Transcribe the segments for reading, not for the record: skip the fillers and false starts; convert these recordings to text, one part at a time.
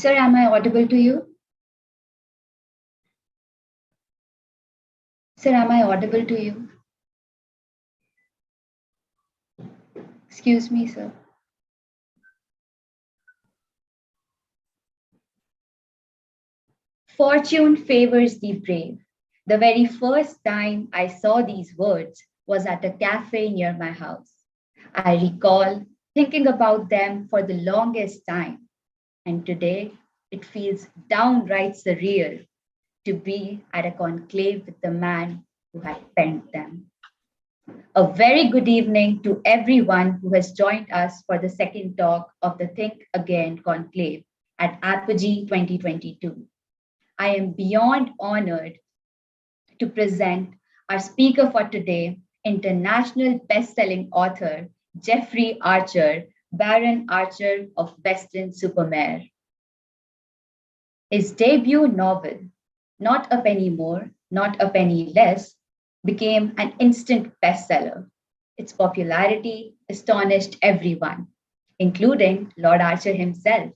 Sir, am I audible to you? Sir, am I audible to you? Excuse me, sir. Fortune favors the brave. The very first time I saw these words was at a cafe near my house. I recall thinking about them for the longest time, and today it feels downright surreal to be at a conclave with the man who had penned them. A very good evening to everyone who has joined us for the second talk of the Think Again Conclave at Apogee 2022. I am beyond honored to present our speaker for today, international best-selling author Jeffrey Archer, Baron Archer of Beston-super-Mare. His debut novel, Not a Penny More, Not a Penny Less, became an instant bestseller. Its popularity astonished everyone, including Lord Archer himself,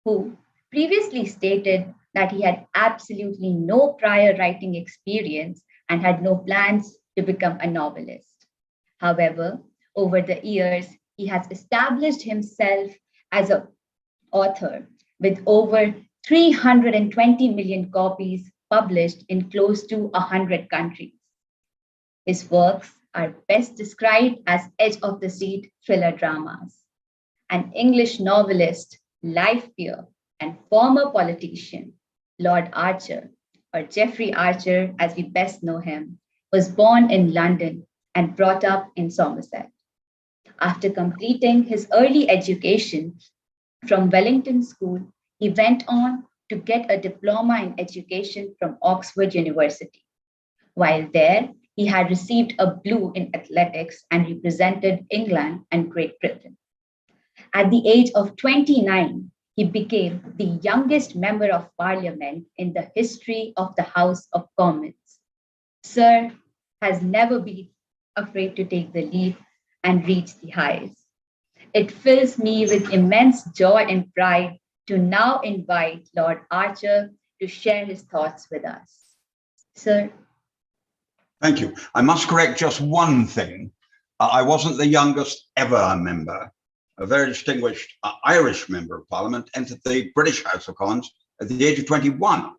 who previously stated that he had absolutely no prior writing experience and had no plans to become a novelist. However, over the years, he has established himself as an author with over 320 million copies published in close to 100 countries. His works are best described as edge of the seat thriller dramas. An English novelist, life peer, and former politician, Lord Archer, or Jeffrey Archer as we best know him, was born in London and brought up in Somerset. After completing his early education from Wellington School, he went on to get a diploma in education from Oxford University. While there, he had received a blue in athletics and represented England and Great Britain. At the age of 29, he became the youngest member of parliament in the history of the House of Commons. Sir has never been afraid to take the lead and reach the heights. It fills me with immense joy and pride to now invite Lord Archer to share his thoughts with us. Sir. Thank you. I must correct just one thing. I wasn't the youngest ever member. A very distinguished Irish member of parliament entered the British House of Commons at the age of 21.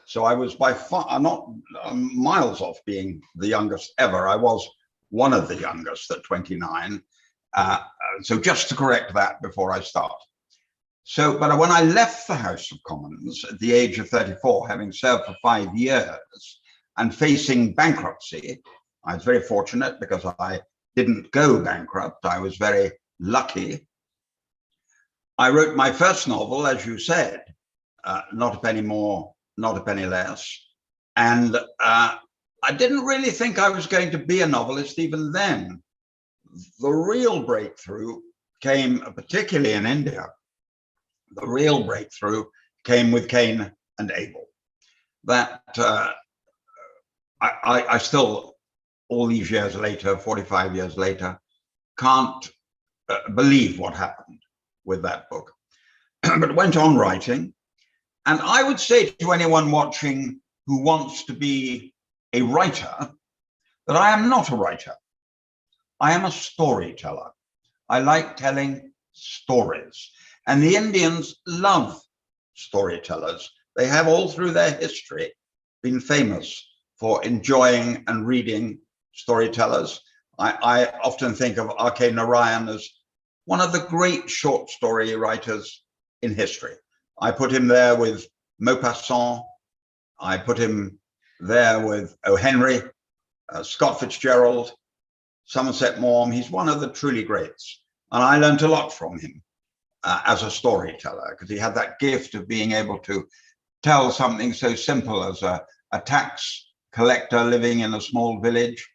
So I was by far not miles off being the youngest ever. I was one of the youngest at 29. So just to correct that before I start. But when I left the House of Commons at the age of 34, having served for 5 years, and facing bankruptcy, I was very fortunate because I didn't go bankrupt. I was very lucky. I wrote my first novel, as you said, Not a Penny More, Not a Penny Less. And I didn't really think I was going to be a novelist even then. The real breakthrough came, particularly in India, the real breakthrough came with Kane and Abel. That I still, all these years later, 45 years later, can't believe what happened with that book. But went on writing. And I would say to anyone watching who wants to be a writer that I am not a writer. I am a storyteller. I like telling stories. And the Indians love storytellers. They have all through their history been famous for enjoying and reading storytellers. I often think of R.K. Narayan as one of the great short story writers in history. I put him there with Maupassant. I put him there with O. Henry, Scott Fitzgerald, Somerset Maugham. He's one of the truly greats. And I learned a lot from him as a storyteller, because he had that gift of being able to tell something so simple as a tax collector living in a small village,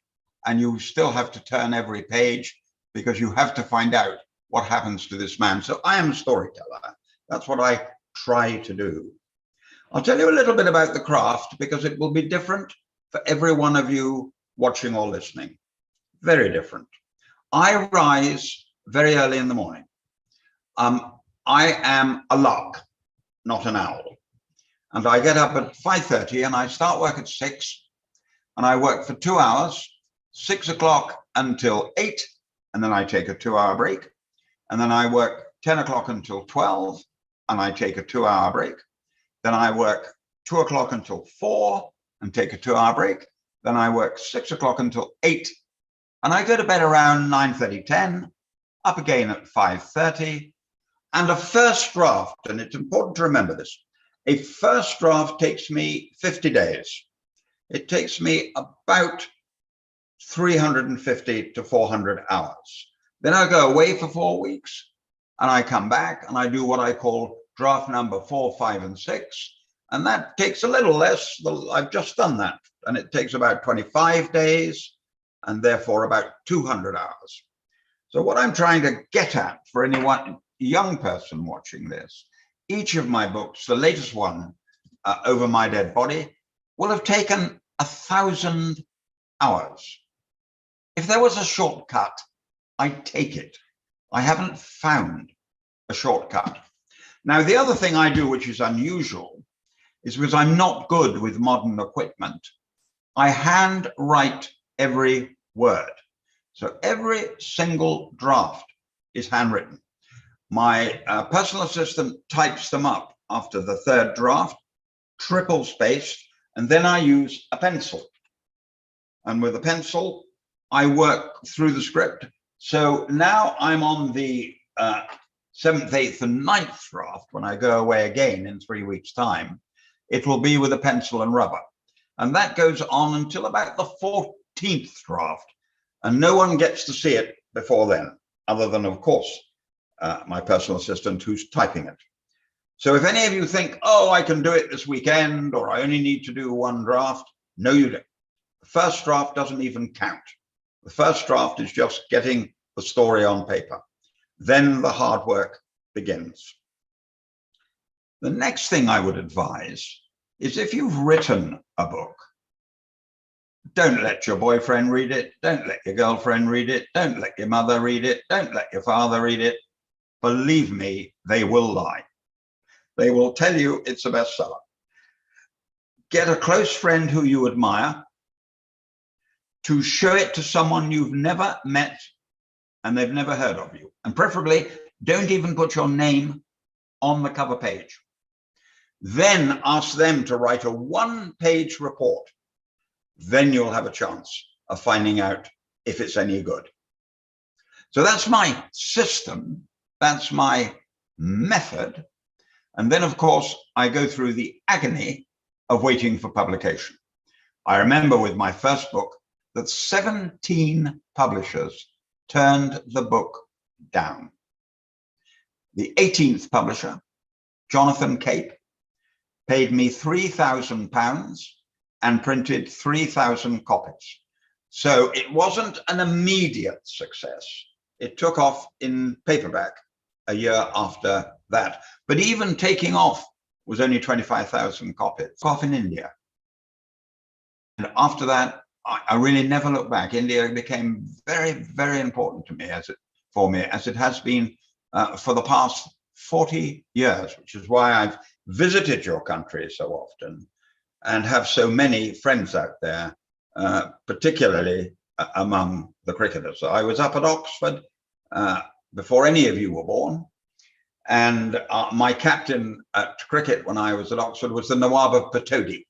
and you still have to turn every page because you have to find out what happens to this man. So I am a storyteller. That's what I try to do. I'll tell you a little bit about the craft because it will be different for every one of you watching or listening. Very different. I rise very early in the morning. I am a lark. not an owl. And I get up at 5:30 and I start work at 6, and I work for 2 hours, 6 o'clock until 8, and then I take a 2-hour break. And then I work 10 o'clock until 12, and I take a 2-hour break. Then I work 2 o'clock until 4 and take a 2-hour break. Then I work 6 o'clock until 8, and I go to bed around 9:30, 10, up again at 5:30. And a first draft, and it's important to remember this, a first draft takes me 50 days. It takes me about 350 to 400 hours. Then I go away for 4 weeks, and I come back and I do what I call draft number 4, 5, and 6. And that takes a little less. I've just done that. And it takes about 25 days and therefore about 200 hours. So what I'm trying to get at for anyone young person watching this, each of my books, the latest one, Over My Dead Body, will have taken 1,000 hours. If there was a shortcut, I'd take it. I haven't found a shortcut. Now, the other thing I do, which is unusual, is because I'm not good with modern equipment, I hand write every word. So every single draft is handwritten. My personal assistant types them up after the third draft, triple spaced, and then I use a pencil. And with a pencil, I work through the script. So now I'm on the 7th, 8th, and 9th draft. When I go away again in 3 weeks' time, it will be with a pencil and rubber. And that goes on until about the 14th draft. And no one gets to see it before then, other than, of course, my personal assistant who's typing it. So if any of you think, oh, I can do it this weekend, or I only need to do one draft, no, you don't. The first draft doesn't even count. The first draft is just getting the story on paper. Then the hard work begins. The next thing I would advise is, if you've written a book, don't let your boyfriend read it. Don't let your girlfriend read it. Don't let your mother read it. Don't let your father read it. Believe me, they will lie. They will tell you it's a bestseller. Get a close friend who you admire to show it to someone you've never met and they've never heard of you. And preferably, don't even put your name on the cover page. Then ask them to write a 1-page report. Then you'll have a chance of finding out if it's any good. So that's my system. That's my method. And then, of course, I go through the agony of waiting for publication. I remember with my first book that 17 publishers turned the book down. The 18th publisher, Jonathan Cape, paid me £3,000 and printed 3,000 copies. So it wasn't an immediate success. It took off in paperback a year after that. But even taking off was only 25,000 copies. Took off in India. And after that, I really never looked back. India became very, very important to me, as it has been for the past 40 years, which is why I've visited your country so often and have so many friends out there, particularly among the cricketers. I was up at Oxford before any of you were born. And my captain at cricket when I was at Oxford was the Nawab of Patodi,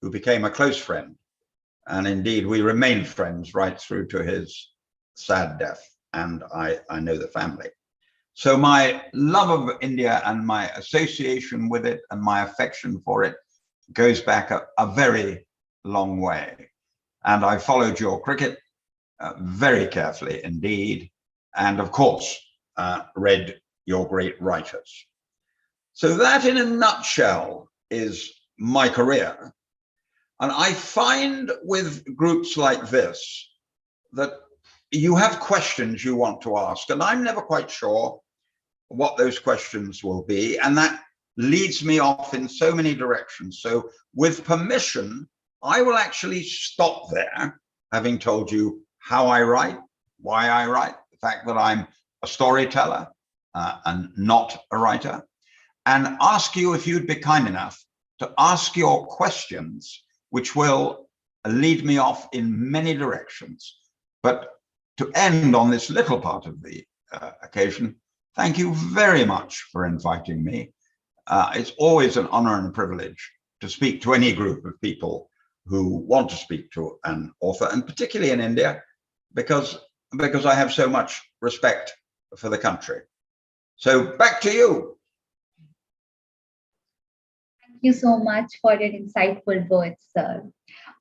who became a close friend. And indeed, we remained friends right through to his sad death. And I know the family. So my love of India and my association with it and my affection for it goes back a very long way. And I followed your cricket very carefully indeed. And of course, read your great writers. So that in a nutshell is my career. And I find with groups like this that you have questions you want to ask, and I'm never quite sure what those questions will be. And that leads me off in so many directions. So with permission, I will actually stop there, having told you how I write, why I write, the fact that I'm a storyteller and not a writer. and ask you if you'd be kind enough to ask your questions, which will lead me off in many directions. But to end on this little part of the occasion, thank you very much for inviting me. It's always an honor and a privilege to speak to any group of people who want to speak to an author, and particularly in India, because I have so much respect for the country. So back to you. Thank you so much for your insightful words, sir.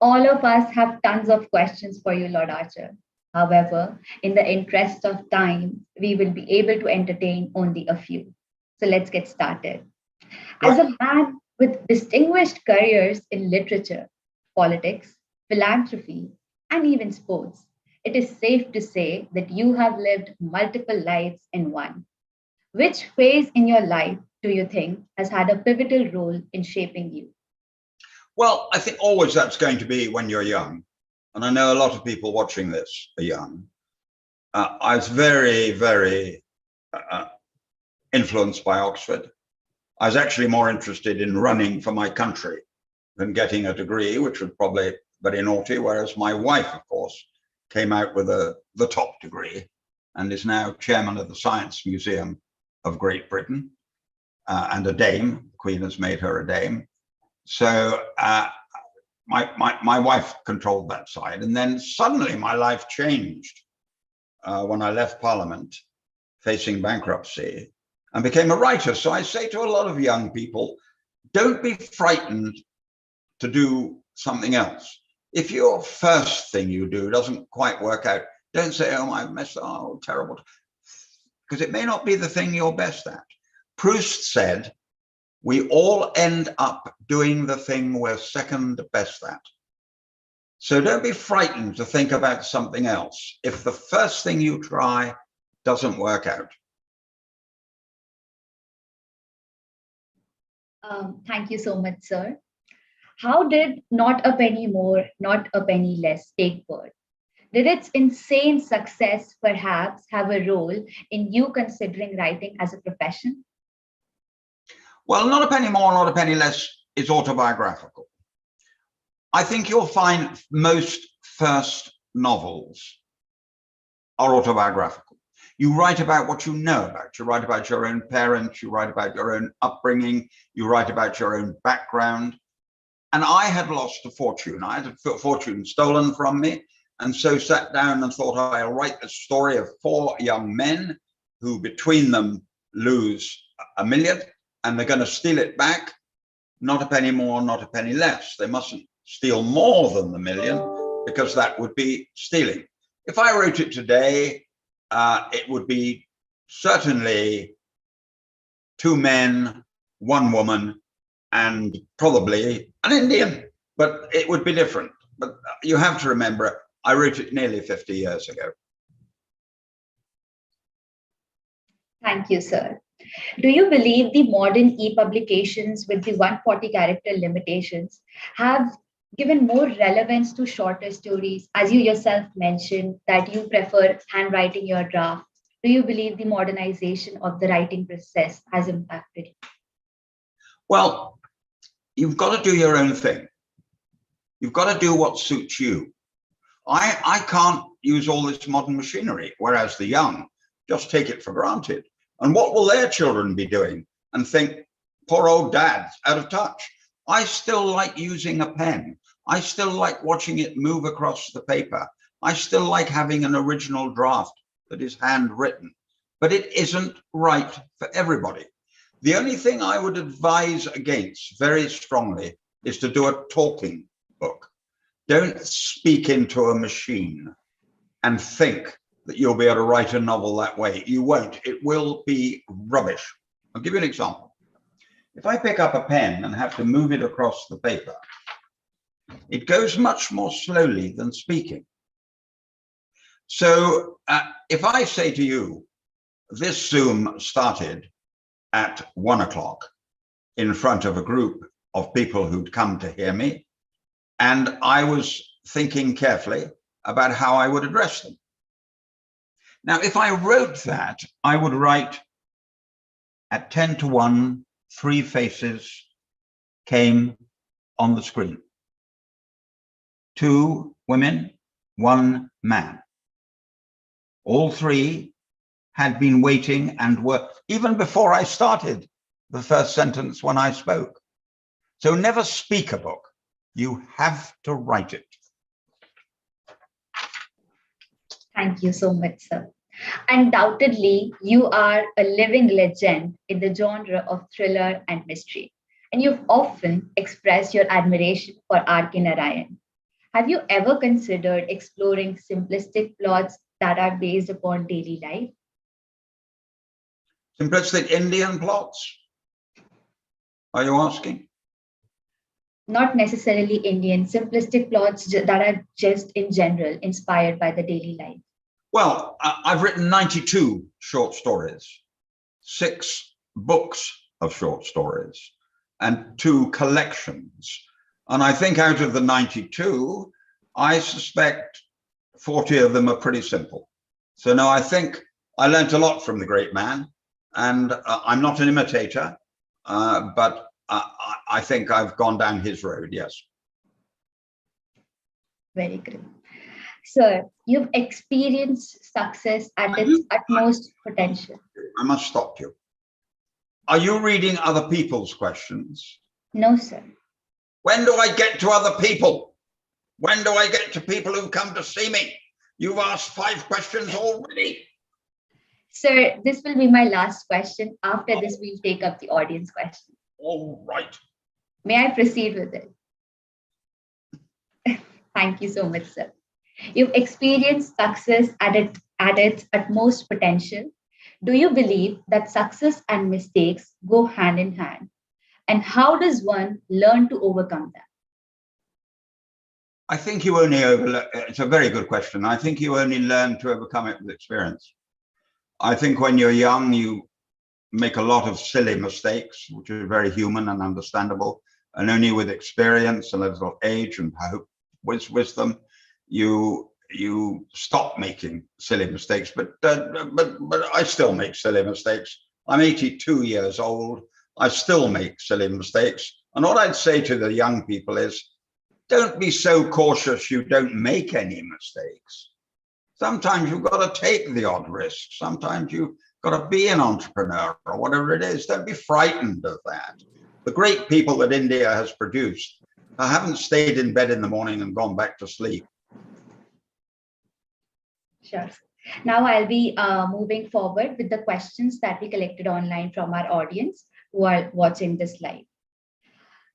All of us have tons of questions for you, Lord Archer. However, in the interest of time, we will be able to entertain only a few. So let's get started. As a man with distinguished careers in literature, politics, philanthropy, and even sports, it is safe to say that you have lived multiple lives in one. Which phase in your life do you think has had a pivotal role in shaping you? Well, I think always that's going to be when you're young. And I know a lot of people watching this are young. I was very, very influenced by Oxford. I was actually more interested in running for my country than getting a degree, which was probably very naughty, whereas my wife, of course, came out with the top degree and is now chairman of the Science Museum of Great Britain, and a dame. The Queen has made her a dame. So my wife controlled that side. And then suddenly my life changed when I left Parliament, facing bankruptcy, and became a writer. So I say to a lot of young people, don't be frightened to do something else. If your first thing you do doesn't quite work out, don't say, oh, I messed up, oh, terrible. Because it may not be the thing you're best at. Proust said, we all end up doing the thing we're second best at. So don't be frightened to think about something else if the first thing you try doesn't work out. Thank you so much, sir. How did Not a Penny More, Not a Penny Less take birth? Did its insane success perhaps have a role in you considering writing as a profession? Well, Not a Penny More, Not a Penny Less is autobiographical. I think you'll find most first novels are autobiographical. You write about what you know about. You write about your own parents, you write about your own upbringing, you write about your own background. And I had lost a fortune. I had a fortune stolen from me, and so sat down and thought, I'll write the story of 4 young men who between them lose $1 million, and they're going to steal it back. Not a penny more, not a penny less. They mustn't steal more than the $1 million, because that would be stealing. If I wrote it today, it would be certainly 2 men, 1 woman, and probably an Indian, but it would be different. But you have to remember, I wrote it nearly 50 years ago. Thank you, sir. Do you believe the modern e-publications with the 140 character limitations have given more relevance to shorter stories? As you yourself mentioned that you prefer handwriting your draft, do you believe the modernization of the writing process has impacted you? Well, you've got to do your own thing. You've got to do what suits you. I can't use all this modern machinery, whereas the young just take it for granted. And what will their children be doing and think, poor old dad's out of touch? I still like using a pen. I still like watching it move across the paper. I still like having an original draft that is handwritten, but it isn't right for everybody. The only thing I would advise against very strongly is to do a talking book. Don't speak into a machine and think that you'll be able to write a novel that way. You won't. It will be rubbish. I'll give you an example. If I pick up a pen and have to move it across the paper, it goes much more slowly than speaking. So if I say to you, this Zoom started at 1 o'clock in front of a group of people who'd come to hear me, and I was thinking carefully about how I would address them. Now, if I wrote that, I would write at 10 to 1 three faces came on the screen. Two women, one man. All three had been waiting and were, even before I started the first sentence when I spoke. So never speak a book. You have to write it. Thank you so much, sir. Undoubtedly, you are a living legend in the genre of thriller and mystery, and you've often expressed your admiration for R.K. Narayan. Have you ever considered exploring simplistic plots that are based upon daily life? Simplistic Indian plots, are you asking? Not necessarily Indian, simplistic plots that are just in general inspired by the daily life. Well, I've written 92 short stories, 6 books of short stories, and 2 collections. And I think out of the 92, I suspect 40 of them are pretty simple. So no, I think I learned a lot from the great man, and I'm not an imitator, but I think I've gone down his road, yes. Very good. Sir, you've experienced success at its utmost potential. I must stop you. Are you reading other people's questions? No, sir. When do I get to other people? When do I get to people who come to see me? You've asked 5 questions already. Sir, this will be my last question. After this, we'll take up the audience question. All right. May I proceed with it? Thank you so much, sir. You've experienced success at its utmost potential. Do you believe that success and mistakes go hand in hand? And how does one learn to overcome them? I think you only it's a very good question. I think you only learn to overcome it with experience. I think when you're young, you make a lot of silly mistakes, which are very human and understandable. And only with experience and a little age and hope, wisdom, you stop making silly mistakes. But I still make silly mistakes. I'm 82 years old. I still make silly mistakes. And what I'd say to the young people is, don't be so cautious you don't make any mistakes. Sometimes you've got to take the odd risk. Sometimes you've got to be an entrepreneur or whatever it is. Don't be frightened of that. The great people that India has produced haven't stayed in bed in the morning and gone back to sleep. Sure. Now I'll be moving forward with the questions that we collected online from our audience who are watching this live.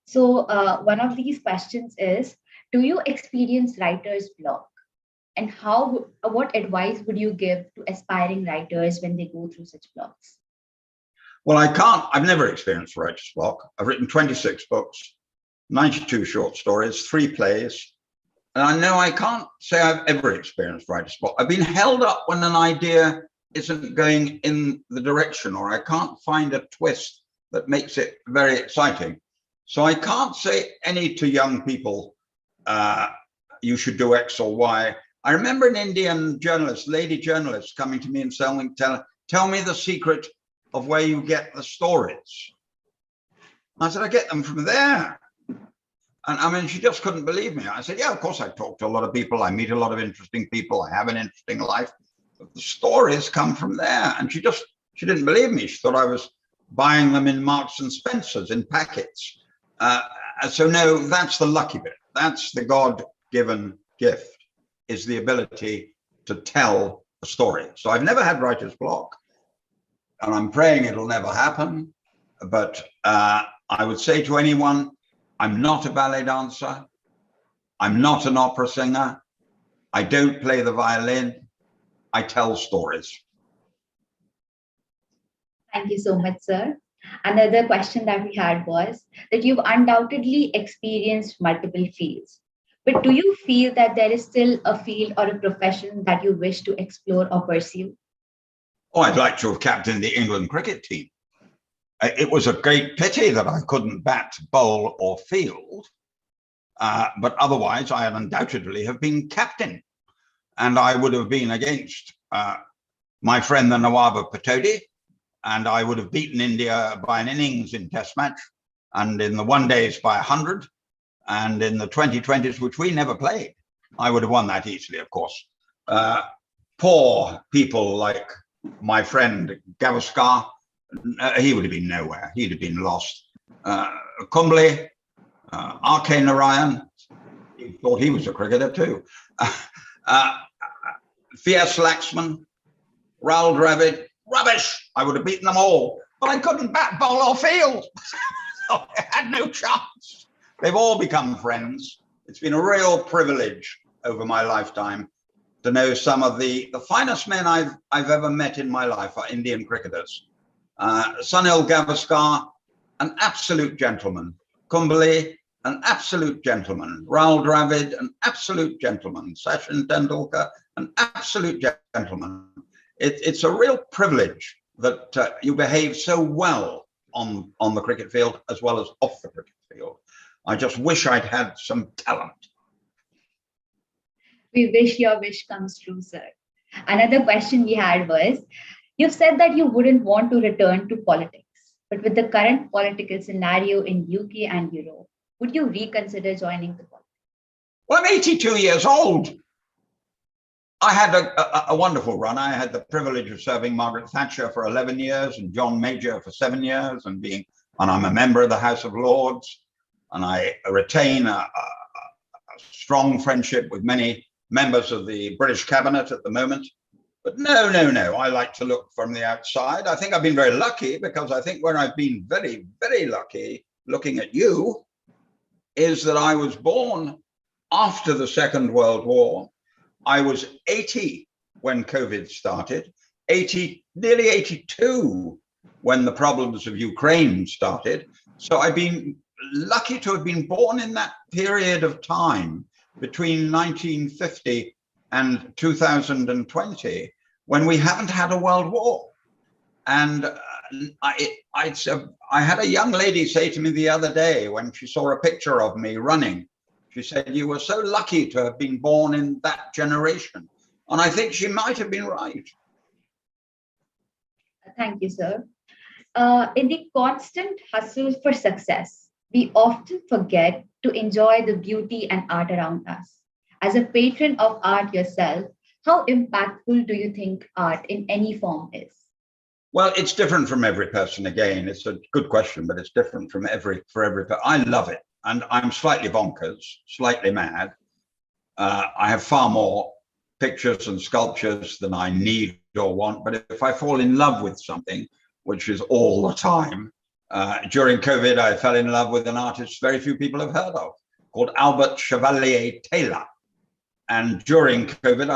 So one of these questions is, do you experience writer's block? And what advice would you give to aspiring writers when they go through such blocks? Well, I've never experienced writer's block. I've written 26 books, 92 short stories, 3 plays. And I know I can't say I've ever experienced writer's block. I've been held up when an idea isn't going in the direction, or I can't find a twist that makes it very exciting. So I can't say any to young people, you should do X or Y. I remember an Indian journalist, lady journalist, coming to me and saying, tell me the secret of where you get the stories. I said, I get them from there. And I mean, she just couldn't believe me. I said, yeah, of course I talk to a lot of people. I meet a lot of interesting people. I have an interesting life. But the stories come from there. And she didn't believe me. She thought I was buying them in Marks and Spencer's in packets. So no, that's the lucky bit. That's the God-given gift, is the ability to tell a story. So I've never had writer's block, and I'm praying it'll never happen. But I would say to anyone, I'm not a ballet dancer. I'm not an opera singer. I don't play the violin. I tell stories. Thank you so much, sir. Another question that we had was that you've undoubtedly experienced multiple fields. But do you feel that there is still a field or a profession that you wish to explore or pursue? Oh, I'd like to have captained the England cricket team. It was a great pity that I couldn't bat, bowl, or field. But otherwise, I undoubtedly have been captain. And I would have been against my friend, the Nawab of Patodi, and I would have beaten India by an innings in Test match, and in the one days by 100, and in the 2020s, which we never played, I would have won that easily, of course. Poor people like my friend Gavaskar, he would have been nowhere. He'd have been lost. Kumble, R.K. Narayan, he thought he was a cricketer too. Fierce Laxman, Rahul Dravid, rubbish. I would have beaten them all, but I couldn't bat, bowl, or field. So I had no chance. They've all become friends. It's been a real privilege over my lifetime to know some of the finest men I've ever met in my life are Indian cricketers. Sunil Gavaskar, an absolute gentleman. Kumble, an absolute gentleman. Rahul Dravid, an absolute gentleman. Sachin Tendulkar, an absolute gentleman. It's a real privilege that you behave so well on the cricket field as well as off the cricket field. I just wish I'd had some talent. We wish your wish comes true, sir. Another question we had was, you've said that you wouldn't want to return to politics, but with the current political scenario in UK and Europe, would you reconsider joining the politics? Well, I'm 82 years old. I had a wonderful run. I had the privilege of serving Margaret Thatcher for 11 years and John Major for 7 years, and I'm a member of the House of Lords, and I retain a strong friendship with many members of the British cabinet at the moment. But no. I like to look from the outside. I think I've been very lucky, because I think where I've been very, very lucky, looking at you, is that I was born after the Second World War. I was 80 when COVID started, nearly 82 when the problems of Ukraine started. So I've been lucky to have been born in that period of time between 1950 and 2020, when we haven't had a world war. And I had a young lady say to me the other day when she saw a picture of me running, she said, "You were so lucky to have been born in that generation." And I think she might have been right. Thank you, sir. In the constant hustle for success, we often forget to enjoy the beauty and art around us. As a patron of art yourself, how impactful do you think art in any form is? Well, it's different from every person. Again, it's a good question, but it's different for every person. I love it. And I'm slightly bonkers, slightly mad. I have far more pictures and sculptures than I need or want. But if I fall in love with something, which is all the time, during COVID, I fell in love with an artist very few people have heard of, called Albert Chevalier Taylor. And during COVID,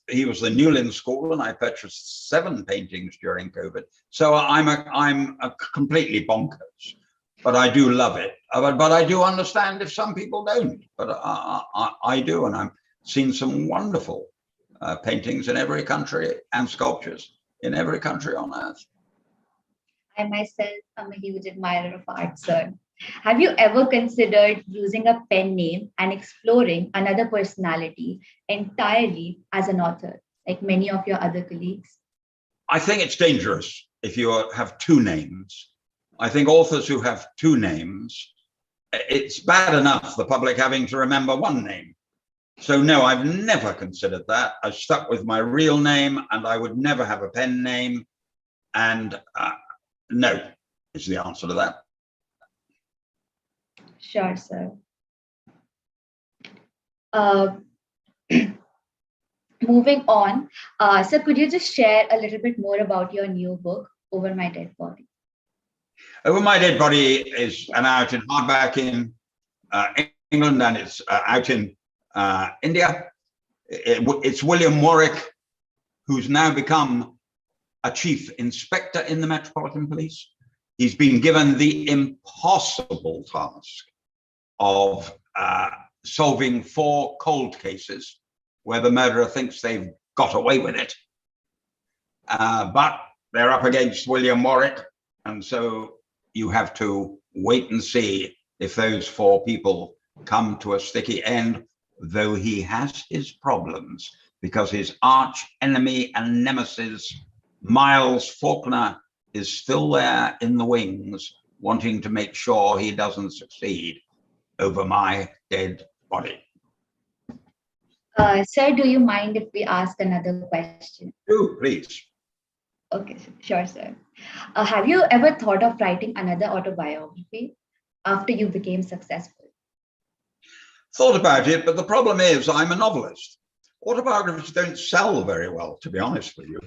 he was the Newlyn School, and I purchased 7 paintings during COVID. So I'm a completely bonkers. But I do love it. But I do understand if some people don't. But I do, and I've seen some wonderful paintings in every country and sculptures in every country on earth. I myself am a huge admirer of art, sir. Have you ever considered using a pen name and exploring another personality entirely as an author, like many of your other colleagues? I think it's dangerous if you have 2 names. I think authors who have 2 names, it's bad enough the public having to remember 1 name. So no, I've never considered that. I've stuck with my real name, and I would never have a pen name. And no is the answer to that. Sure, sir. Moving on, sir, could you just share a little bit more about your new book, Over My Dead Body? Over My Dead Body is out in hardback in England, and it's out in India. It's William Warwick, who's now become a chief inspector in the Metropolitan Police. He's been given the impossible task of solving 4 cold cases where the murderer thinks they've got away with it. But they're up against William Warwick, and so you have to wait and see if those 4 people come to a sticky end, though he has his problems, because his arch enemy and nemesis, Miles Faulkner, is still there in the wings, wanting to make sure he doesn't succeed over my dead body. Sir, do you mind if we ask another question? Do, please. Okay, sure, sir. Have you ever thought of writing another autobiography after you became successful? Thought about it, but the problem is I'm a novelist. Autobiographies don't sell very well, to be honest with you,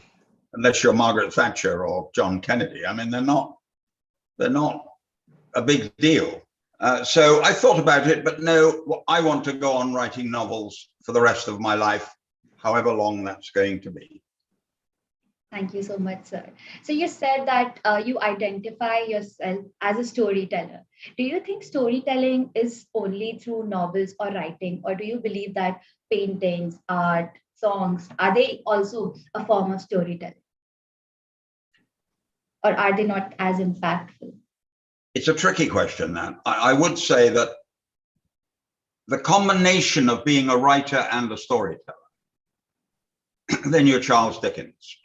unless you're Margaret Thatcher or John Kennedy. I mean, they're not a big deal. So I thought about it, but no, I want to go on writing novels for the rest of my life, however long that's going to be. Thank you so much, sir. So you said that you identify yourself as a storyteller. Do you think storytelling is only through novels or writing, or do you believe that paintings, art, songs, are they also a form of storytelling? Or are they not as impactful? It's a tricky question, that. I would say that the combination of being a writer and a storyteller, then you're Charles Dickens.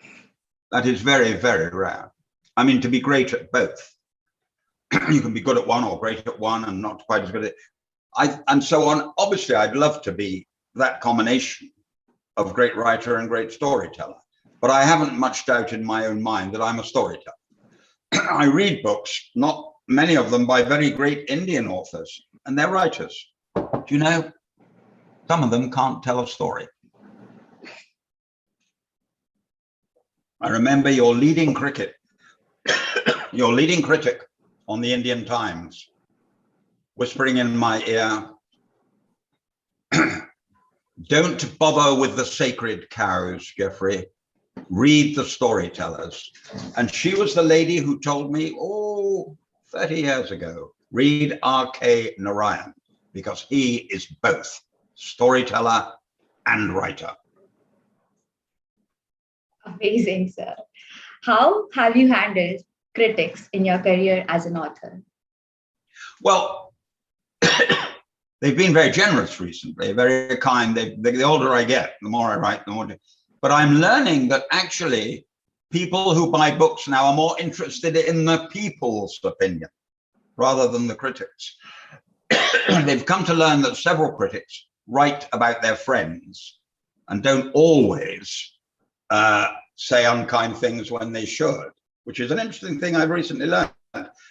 That is very, very rare. I mean, to be great at both. You can be good at one or great at one and not quite as good at it. And so on. Obviously, I'd love to be that combination of great writer and great storyteller. But I haven't much doubt in my own mind that I'm a storyteller. I read books, not many of them by very great Indian authors, and they're writers. Do you know, some of them can't tell a story. I remember your leading critic on the Indian Times whispering in my ear, don't bother with the sacred cows, Geoffrey. Read the storytellers. And she was the lady who told me, 30 years ago, read R.K. Narayan, because he is both storyteller and writer. Amazing, sir. How have you handled critics in your career as an author? Well, they've been very generous recently, very kind. The older I get, the more I write, the more. But I'm learning that actually people who buy books now are more interested in the people's opinion rather than the critics. They've come to learn that several critics write about their friends and don't always say unkind things when they should, which is an interesting thing I've recently learned.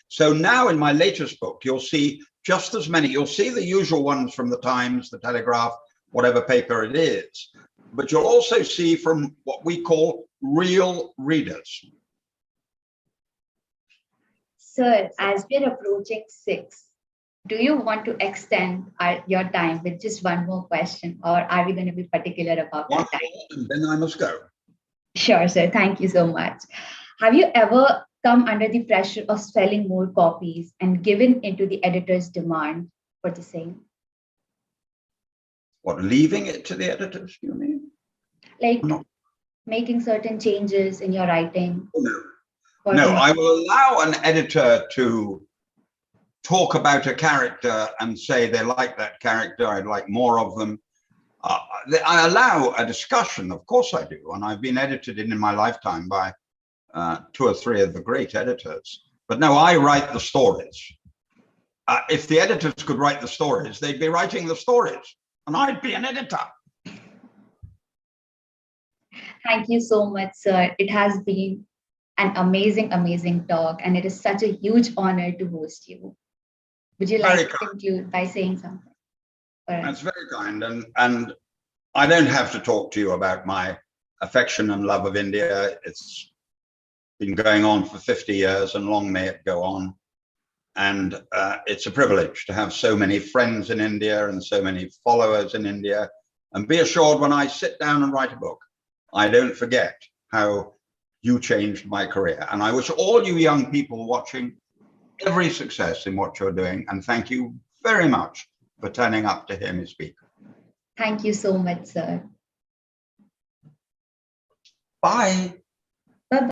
So now in my latest book, you'll see just as many, you'll see the usual ones from the Times, the Telegraph, whatever paper it is, but you'll also see from what we call real readers. Sir, as we're approaching 6, do you want to extend your time with just one more question, or are we going to be particular about One that time? more, and then I must go. Sure, sir. Thank you so much. Have you ever come under the pressure of selling more copies and given into the editor's demand for the same? What, leaving it to the editors, you mean? Like No. making certain changes in your writing? No. No, I will allow an editor to talk about a character and say they like that character, I'd like more of them. I allow a discussion, of course I do, and I've been edited in my lifetime by 2 or 3 of the great editors. But no, I write the stories. If the editors could write the stories, they'd be writing the stories, and I'd be an editor. Thank you so much, sir. It has been an amazing, amazing talk, and it is such a huge honor to host you. Would you like to conclude by saying something? That's very kind, and I don't have to talk to you about my affection and love of India. It's been going on for 50 years, and long may it go on. And it's a privilege to have so many friends in India and so many followers in India. And be assured, when I sit down and write a book, I don't forget how you changed my career. And I wish all you young people watching every success in what you're doing. And thank you very much for turning up to hear me speak. Thank you so much, sir. Bye.